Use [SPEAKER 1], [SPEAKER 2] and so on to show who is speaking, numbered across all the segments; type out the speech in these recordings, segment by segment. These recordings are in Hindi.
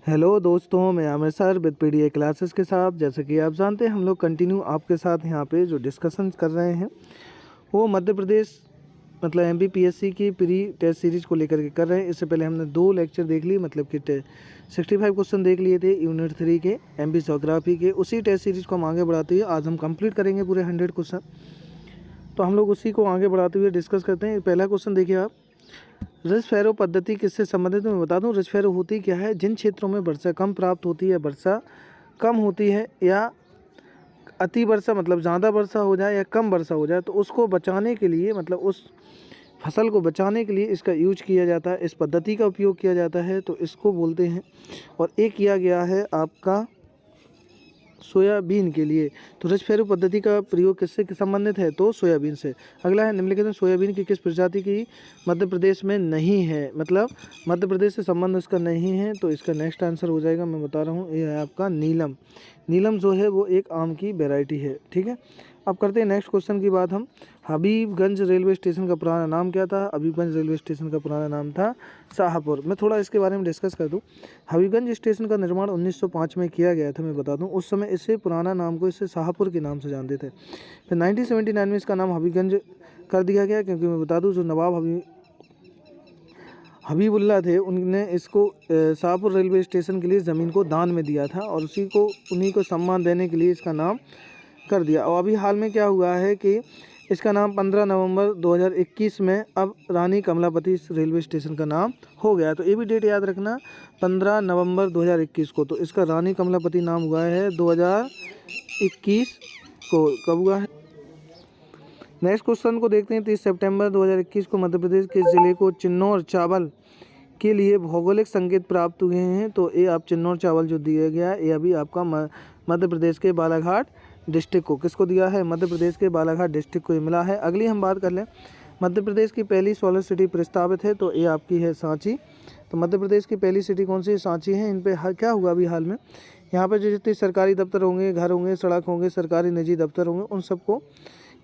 [SPEAKER 1] हेलो दोस्तों, मैं Aamir sir with PDA classes के साथ। जैसे कि आप जानते हैं, हम लोग कंटिन्यू आपके साथ यहाँ पे जो डिस्कशन कर रहे हैं वो मध्य प्रदेश मतलब एमपीपीएससी की प्री टेस्ट सीरीज़ को लेकर के कर रहे हैं। इससे पहले हमने 2 लेक्चर देख लिए, मतलब कि 65 क्वेश्चन देख लिए थे यूनिट 3 के एमपी ज्योग्राफी के। उसी टेस्ट सीरीज़ को हम आगे बढ़ाते हुए आज हम कंप्लीट करेंगे पूरे 100 क्वेश्चन। तो हम लोग उसी को आगे बढ़ाते हुए डिस्कस करते हैं। पहला क्वेश्चन देखिए आप, रिच फैरो पद्धति किससे संबंधित है? मैं बता दूं, रिच फैरो होती क्या है? जिन क्षेत्रों में वर्षा कम प्राप्त होती है, वर्षा कम होती है या अति वर्षा मतलब ज़्यादा वर्षा हो जाए या कम वर्षा हो जाए, तो उसको बचाने के लिए, मतलब उस फसल को बचाने के लिए इसका यूज किया जाता है, इस पद्धति का उपयोग किया जाता है, तो इसको बोलते हैं। और एक किया गया है आपका सोयाबीन के लिए। तो रिच फैरो पद्धति का प्रयोग किससे संबंधित है? तो सोयाबीन से। अगला है, निम्नलिखित में सोयाबीन की किस प्रजाति की मध्य प्रदेश में नहीं है? मतलब मध्य प्रदेश से संबंध इसका नहीं है, तो इसका नेक्स्ट आंसर हो जाएगा, मैं बता रहा हूँ, ये है आपका नीलम। नीलम जो है वो एक आम की वेराइटी है। ठीक है, अब करते हैं नेक्स्ट क्वेश्चन की बात हम। हबीबगंज रेलवे स्टेशन का पुराना नाम क्या था? हबीबगंज रेलवे स्टेशन का पुराना नाम था शाहपुर। मैं थोड़ा इसके बारे में डिस्कस कर दूं। हबीबगंज स्टेशन का निर्माण 1905 में किया गया था, मैं बता दूं। उस समय इससे पुराना नाम को इससे शाहपुर के नाम से जानते थे। फिर 1979 में इसका नाम हबीबगंज कर दिया गया, क्योंकि मैं बता दूँ जो नवाब हबीबुल्ला थे, उनने इसको शाहपुर रेलवे स्टेशन के लिए ज़मीन को दान में दिया था, और उन्हीं को सम्मान देने के लिए इसका नाम कर दिया। और अभी हाल में क्या हुआ है कि इसका नाम 15 नवंबर 2021 में अब रानी कमलापति रेलवे स्टेशन का नाम हो गया। तो ये भी डेट याद रखना, 15 नवंबर 2021 को। तो इसका रानी कमलापति नाम हुआ है 2021 को। कब हुआ है? नेक्स्ट क्वेश्चन को देखते हैं। 30 सितंबर 2021 को मध्य प्रदेश के ज़िले को चिन्नौर चावल के लिए भौगोलिक संकेत प्राप्त हुए हैं। तो ये आप चिन्नौर चावल जो दिया गया है, ये अभी आपका मध्य प्रदेश के बालाघाट डिस्ट्रिक्ट को, किसको दिया है? मध्य प्रदेश के बालाघाट डिस्ट्रिक्ट को ये मिला है। अगली हम बात कर लें, मध्य प्रदेश की पहली सोलर सिटी प्रस्तावित है, तो ये आपकी है सांची। तो मध्य प्रदेश की पहली सिटी कौन सी? सांची है। इन पे क्या हुआ अभी हाल में, यहाँ पे जो जितने सरकारी दफ्तर होंगे, घर होंगे, सड़क होंगे, सरकारी निजी दफ्तर होंगे, उन सबको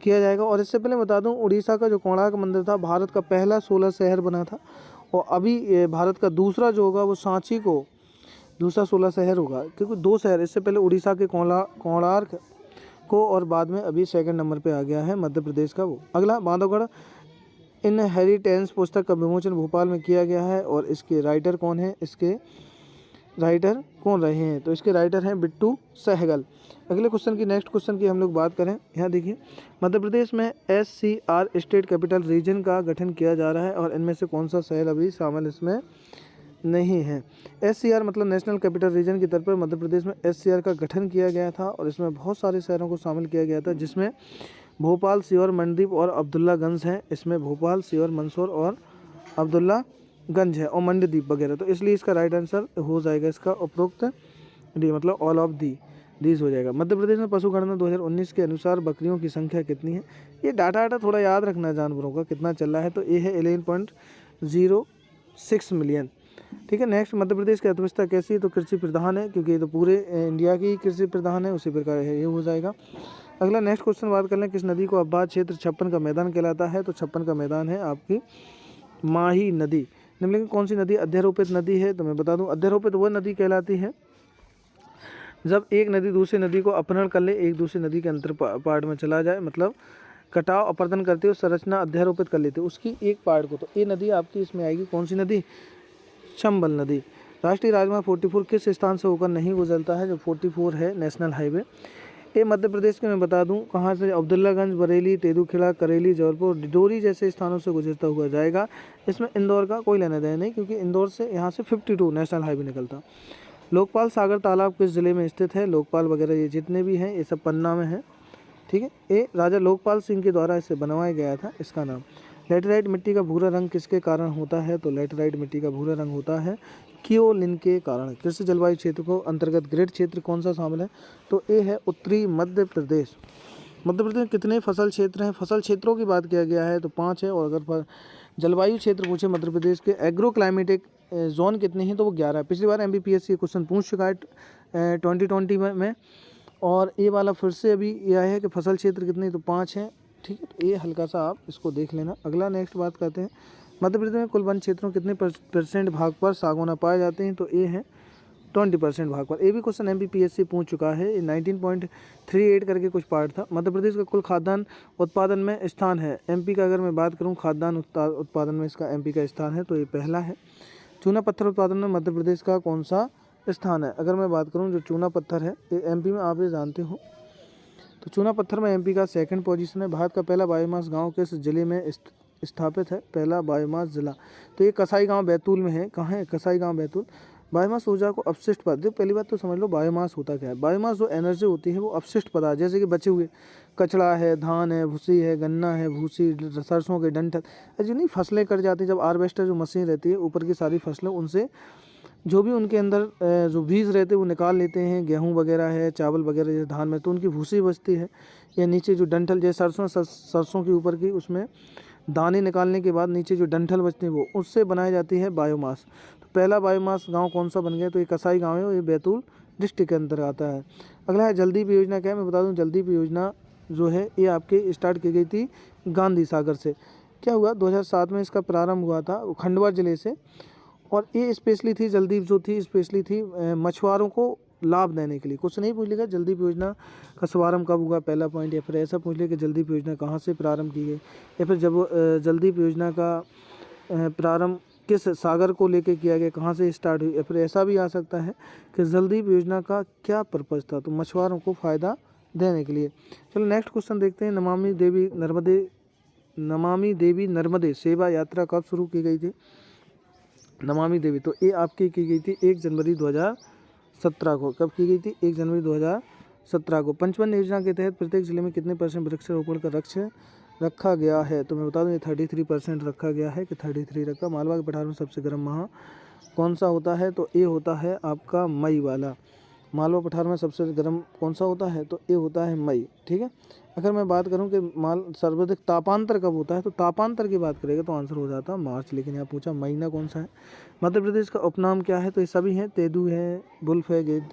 [SPEAKER 1] किया जाएगा। और इससे पहले बता दूं, उड़ीसा का जो कोणार्क मंदिर था, भारत का पहला सोलर शहर बना था। और अभी भारत का दूसरा जो होगा वो सांची को दूसरा सोलर शहर होगा, क्योंकि 2 शहर, इससे पहले उड़ीसा के कोणार्क को, और बाद में अभी सेकंड नंबर पे आ गया है मध्य प्रदेश का वो। अगला, बांधवगढ़ इनहेरिटेंस पुस्तक का विमोचन भोपाल में किया गया है, और इसके राइटर कौन है? इसके राइटर कौन रहे हैं? तो इसके राइटर हैं बिट्टू सहगल। अगले क्वेश्चन की, नेक्स्ट क्वेश्चन की हम लोग बात करें, यहाँ देखिए, मध्य प्रदेश में SCR स्टेट कैपिटल रीजन का गठन किया जा रहा है, और इनमें से कौन सा शहर अभी शामिल इसमें नहीं है? SCR मतलब नेशनल कैपिटल रीजन की तरफ पर मध्य प्रदेश में SCR का गठन किया गया था, और इसमें बहुत सारे शहरों को शामिल किया गया था, जिसमें भोपाल, सीहोर, मंडीप और अब्दुल्लागंज हैं। इसमें भोपाल, सीहोर, मंदसौर और अब्दुल्लागंज है, और मंडीदीप वगैरह। तो इसलिए इसका राइट आंसर हो जाएगा इसका उपरोक्त डी, मतलब ऑल ऑफ दीज हो जाएगा। मध्य प्रदेश में पशु गणना 2019 के अनुसार बकरियों की संख्या कितनी है? ये डाटा थोड़ा याद रखना है, जानवरों का कितना चल रहा है। तो ये है 11.06 मिलियन। ठीक है, नेक्स्ट, मध्य प्रदेश की अर्थव्यवस्था कैसी है? तो कृषि प्रधान है, क्योंकि ये तो पूरे इंडिया की कृषि प्रधान है, उसी प्रकार है, ये हो जाएगा। अगला नेक्स्ट क्वेश्चन बात कर लें, किस नदी को अवबाध क्षेत्र 56 का मैदान कहलाता है? तो 56 का मैदान है आपकी माही नदी। निम्नलिखित कौन सी नदी अध्यारोपित नदी है? तो मैं बता दूं, अध्यारोपित वह नदी कहलाती है जब एक नदी दूसरी नदी को अपहरण कर ले, एक दूसरी नदी के अंतर पार्ट में चला जाए, मतलब कटाव अपरदन करते हुए संरचना अध्यारोपित कर लेते उसकी एक पार्ट को। तो ये नदी आपकी इसमें आएगी, कौन सी नदी? चंबल नदी। राष्ट्रीय राजमार्ग 44 किस स्थान से होकर नहीं गुजरता है? जो 44 है नेशनल हाईवे, ये मध्य प्रदेश के, मैं बता दूं, कहाँ से? अब्दुल्लागंज, बरेली, तेंदुखेड़ा, करेली, जबलपुर, डिडोरी जैसे स्थानों से गुजरता हुआ जाएगा। इसमें इंदौर का कोई लेना देना नहीं, क्योंकि इंदौर से यहाँ से 52 नेशनल हाईवे निकलता। लोकपाल सागर तालाब किस जिले में स्थित है? लोकपाल वगैरह ये जितने भी हैं, ये सब पन्ना में है। ठीक है, ये राजा लोकपाल सिंह के द्वारा इसे बनवाया गया था, इसका नाम। लेटेराइट मिट्टी का भूरा रंग किसके कारण होता है? तो लेटेराइट मिट्टी का भूरा रंग होता है कियोलिन के कारण। कृषि जलवायु क्षेत्र को अंतर्गत ग्रेड क्षेत्र कौन सा शामिल है? तो ये है उत्तरी मध्य प्रदेश। मध्य प्रदेश में कितने फसल क्षेत्र हैं? फसल क्षेत्रों की बात किया गया है तो 5 है, और अगर जलवायु क्षेत्र पूछे मध्य प्रदेश के एग्रो क्लाइमेटिक जोन कितने हैं, तो वो 11 है। पिछली बार एमपीपीएससी क्वेश्चन पूछ चुका है 2020 में, और ये वाला फिर से अभी यह है कि फसल क्षेत्र कितने, तो 5 हैं। ठीक है, तो ये हल्का सा आप इसको देख लेना। अगला नेक्स्ट बात करते हैं, मध्य प्रदेश में कुल वन क्षेत्रों कितने % भाग पर सागौना पाए जाते हैं? तो ये है 20% भागफल। ये भी क्वेश्चन MPPSC पूछ चुका है। ये 19.38 करके कुछ पार्ट था। मध्य प्रदेश का कुल खाद्यान्न उत्पादन में स्थान है। MP का अगर मैं बात करूँ खाद्यान्न उत्पादन में इसका MP का स्थान है तो ये पहला है। चूना पत्थर उत्पादन में मध्य प्रदेश का कौन सा स्थान है? अगर मैं बात करूँ जो चूना पत्थर है ये MP में आप ये जानते हो, तो चूना पत्थर में MP का 2nd पोजीशन है। भारत का पहला बायोमास गाँव किस जिले में स्थापित है? पहला बायोमास जिला तो ये कसाई गांव बैतूल में है। कहाँ है? कसाई गांव बैतूल। बायोमास ऊर्जा को अपशिष्ट पदार्थ, पहली बात तो समझ लो बायोमास होता क्या है। बायोमास जो एनर्जी होती है वो अपशिष्ट पदार्थ, जैसे कि बचे हुए कचड़ा है, धान है, भूसी है, गन्ना है, भूसी, सरसों के डंठल, जो नहीं फसलें कट जाती है जब हार्वेस्टर जो मशीन रहती है ऊपर की सारी फसलें, उनसे जो भी उनके अंदर जो बीज रहते हैं वो निकाल लेते हैं। गेहूँ वगैरह है, चावल वगैरह जैसे धान में, तो उनकी भूसी बचती है। या नीचे जो डंठल जैसे सरसों के ऊपर की उसमें दाने निकालने के बाद नीचे जो डंठल बचते हैं वो उससे बनाई जाती है बायोमास। तो पहला बायोमास गांव कौन सा बन गया? तो ये कसाई गांव है और ये बैतूल डिस्ट्रिक्ट के अंदर आता है। अगला है जलदीप योजना। क्या है मैं बता दूं, जलदीप योजना जो है ये आपके स्टार्ट की गई थी गांधी सागर से। क्या हुआ 2007 में इसका प्रारंभ हुआ था खंडवा जिले से, और ये स्पेशली थी जलदीप जो थी स्पेशली थी मछुआरों को लाभ देने के लिए। कुछ नहीं पूछ लेगा जलदीप योजना का शुभारंभ कब हुआ, पहला पॉइंट। या फिर ऐसा पूछ ले कि जलदीप योजना कहाँ से प्रारंभ की गई, या फिर जब जलदीप योजना का प्रारंभ किस सागर को लेकर किया गया, कहाँ से स्टार्ट हुई। या फिर ऐसा भी आ सकता है कि जलदीप योजना का क्या पर्पज़ था, तो मछुआरों को फ़ायदा देने के लिए। चलो नेक्स्ट क्वेश्चन देखते हैं। नमामि देवी नर्मदे सेवा यात्रा कब शुरू की गई थी? नमामि देवी तो ये आपकी की गई थी 1 जनवरी 2017 को। कब की गई थी? 1 जनवरी 2017 को। पंचवन योजना के तहत प्रत्येक जिले में कितने % वृक्षारोपण का लक्ष्य रखा गया है? तो मैं बता दूं ये 33% रखा गया है कि 33 रखा। मालवा के पठार में सबसे गर्म माह कौन सा होता है? तो ये होता है आपका मई वाला। मालवा पठार में सबसे गर्म कौन सा होता है? तो ये होता है मई। ठीक है। अगर मैं बात करूं कि सर्वाधिक तापांतर कब होता है, तो तापांतर की बात करेगा तो आंसर हो जाता है मार्च। लेकिन यहाँ पूछा महीना कौन सा है। मध्य प्रदेश का उपनाम क्या है? तो ये सभी हैं, तेदू है, बुल्फ है, गिद्ध।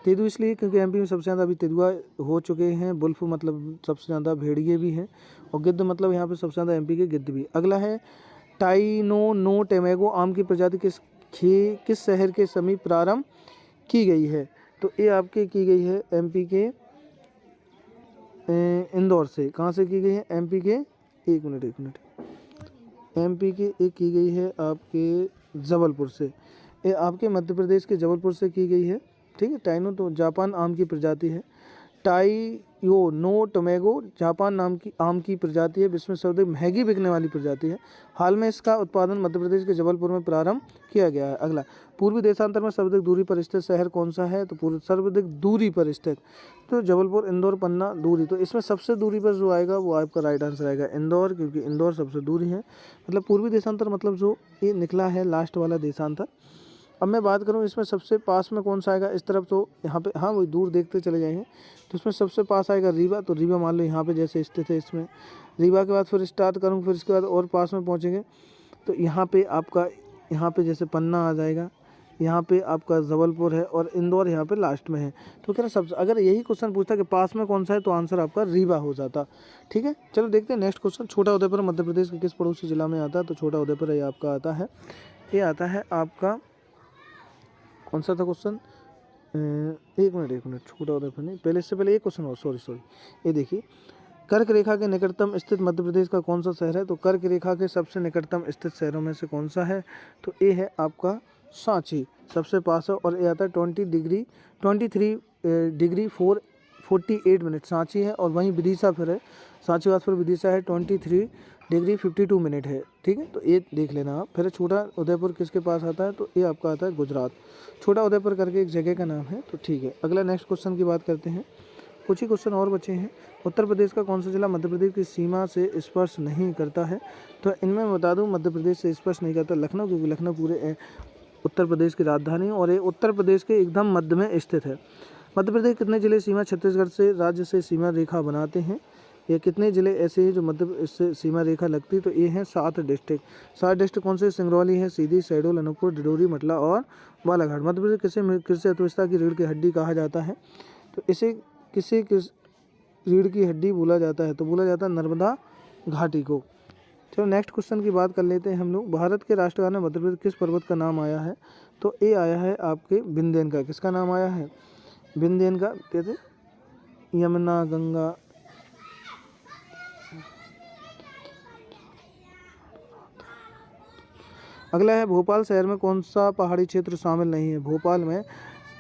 [SPEAKER 1] तेदू इसलिए क्योंकि MP में सबसे ज़्यादा अभी तेंदुआ हो चुके हैं। बुल्फ मतलब सबसे ज़्यादा भेड़िए भी हैं, और गिद्ध मतलब यहाँ पे सबसे ज़्यादा MP के गिद्ध भी। अगला है टाइनो टैमेगो आम की प्रजाति किस शहर के समीप प्रारंभ की गई है? तो ये आपके की गई है MP के इंदौर से। कहाँ से की गई है? MP के एक मिनट MP के एक की गई है आपके जबलपुर से। ये आपके मध्य प्रदेश के जबलपुर से की गई है। ठीक है। टाइनो तो जापान आम की प्रजाति है। टाइनो टोमेगो जापान नाम की आम की प्रजाति है, विश्व में सर्वाधिक महंगी बिकने वाली प्रजाति है। हाल में इसका उत्पादन मध्य प्रदेश के जबलपुर में प्रारंभ किया गया है। अगला, पूर्वी देशांतर में सर्वाधिक दूरी पर स्थित शहर कौन सा है? तो सर्वाधिक दूरी पर स्थित तो जबलपुर, इंदौर, पन्ना दूरी। तो इसमें सबसे दूरी पर जो आएगा वो आपका राइट आंसर आएगा इंदौर, क्योंकि इंदौर सबसे दूरी है। मतलब पूर्वी देशांतर मतलब जो ये निकला है लास्ट वाला देशांतर। अब मैं बात करूं इसमें सबसे पास में कौन सा आएगा इस तरफ, तो यहाँ पे हाँ वही दूर देखते चले जाएंगे। तो इसमें सबसे पास आएगा रीवा। तो रीवा मान लो यहाँ पे जैसे स्थित है, इसमें रीवा के बाद फिर स्टार्ट करूँ, फिर इसके बाद और पास में पहुँचेंगे तो यहाँ पे आपका यहाँ पे जैसे पन्ना आ जाएगा, यहाँ पे आपका जबलपुर है, और इंदौर यहाँ पे लास्ट में है। तो कह रहा सबसे, अगर यही क्वेश्चन पूछता कि पास में कौन सा है तो आंसर आपका रीवा हो जाता। ठीक है। चलो देखते हैं नेक्स्ट क्वेश्चन। छोटा उदयपुर मध्य प्रदेश के किस पड़ोसी जिला में आता है? तो छोटा उदयपुर ये आपका आता है, ये आता है आपका कौन सा था क्वेश्चन? एक मिनट छोटा उदयपुर नहीं, पहले इससे पहले एक क्वेश्चन और, सॉरी ये देखिए, कर्क रेखा के निकटतम स्थित मध्य प्रदेश का कौन सा शहर है? तो कर्क रेखा के सबसे निकटतम स्थित शहरों में से कौन सा है? तो ये है आपका सांची, सबसे पास है, और ये आता है 23 डिग्री 48 मिनट सांची है। और वहीं विदिशा फिर है, सांची बाद फिर विदिशा है 23 डिग्री 52 मिनट है। ठीक है। तो ये देख लेना आप। फिर छोटा उदयपुर किसके पास आता है? तो ये आपका आता है गुजरात। छोटा उदयपुर करके एक जगह का नाम है। तो ठीक है। अगला नेक्स्ट क्वेश्चन की बात करते हैं। कुछ ही क्वेश्चन और बचे हैं। उत्तर प्रदेश का कौन सा जिला मध्य प्रदेश की सीमा से स्पर्श नहीं करता है? तो इनमें मैं बता दूं मध्य प्रदेश से स्पर्श नहीं करता लखनऊ, क्योंकि लखनऊ पूरे उत्तर प्रदेश की राजधानी है और ये उत्तर प्रदेश के एकदम मध्य में स्थित है। मध्य प्रदेश कितने जिले सीमा छत्तीसगढ़ से राज्य से सीमा रेखा बनाते हैं? ये कितने ज़िले ऐसे हैं जो मध्य इससे सीमा रेखा लगती है? तो ये हैं 7 डिस्ट्रिक्ट। 7 डिस्ट्रिक्ट कौन से? सिंगरौली है, सीधी, शहडोल, अनूपपुर, डिंडोरी, मंडला और बालाघाट। मध्य प्रदेश किसे कृषि अर्थव्यवस्था की रीढ़ की हड्डी कहा जाता है? तो इसे किसे रीढ़ की हड्डी बोला जाता है? तो बोला जाता है नर्मदा घाटी को। चलो नेक्स्ट क्वेश्चन की बात कर लेते हैं हम लोग। भारत के राष्ट्रगान में मध्य प्रदेश किस पर्वत का नाम आया है? तो ए आया है आपके विंध्यन का। किसका नाम आया है? विंध्यन का। कहते यमुना, गंगा, अगला है भोपाल शहर में कौन सा पहाड़ी क्षेत्र शामिल नहीं है?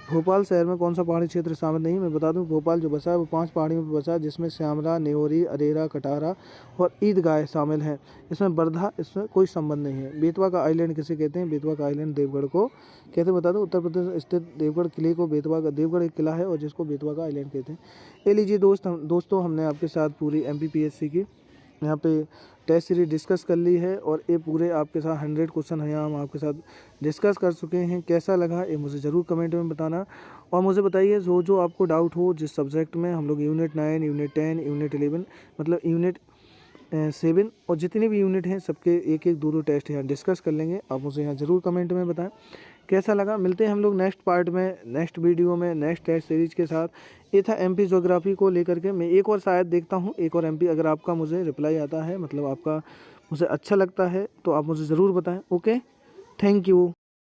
[SPEAKER 1] भोपाल शहर में कौन सा पहाड़ी क्षेत्र शामिल नहीं है? मैं बता दूं, भोपाल जो बसा है वो 5 पहाड़ियों पर बसा है, जिसमें श्यामला, न्योरी, अरेरा, कटारा और ईदगाह शामिल हैं। इसमें वर्धा, इसमें कोई संबंध नहीं है। बेतवा का आइलैंड किसे कहते हैं? बेतवा का आइलैंड देवगढ़ को कहते हैं। बता दूं, उत्तर प्रदेश स्थित देवगढ़ किले को देवगढ़ एक किला है और जिसको बेतवा का आइलैंड कहते हैं। ये लीजिए दोस्तों, हमने आपके साथ पूरी MPPSC की यहाँ पे टेस्ट सीरीज डिस्कस कर ली है और ये पूरे आपके साथ 100 क्वेश्चन है हम आपके साथ डिस्कस कर चुके हैं। कैसा लगा ये मुझे ज़रूर कमेंट में बताना और मुझे बताइए जो आपको डाउट हो जिस सब्जेक्ट में। हम लोग यूनिट 9, यूनिट 10, यूनिट 11 मतलब यूनिट 7 और जितने भी यूनिट हैं सबके एक 2 टेस्ट यहाँ डिस्कस कर लेंगे। आप मुझे यहाँ ज़रूर कमेंट में बताएं कैसा लगा। मिलते हैं हम लोग नेक्स्ट पार्ट में, नेक्स्ट वीडियो में, नेक्स्ट टेस्ट सीरीज के साथ। ये था MP ज्योग्राफी को लेकर के। मैं एक और शायद देखता हूँ, एक और MP अगर आपका मुझे रिप्लाई आता है, मतलब आपका मुझे अच्छा लगता है तो आप मुझे ज़रूर बताएं। Okay, thank you.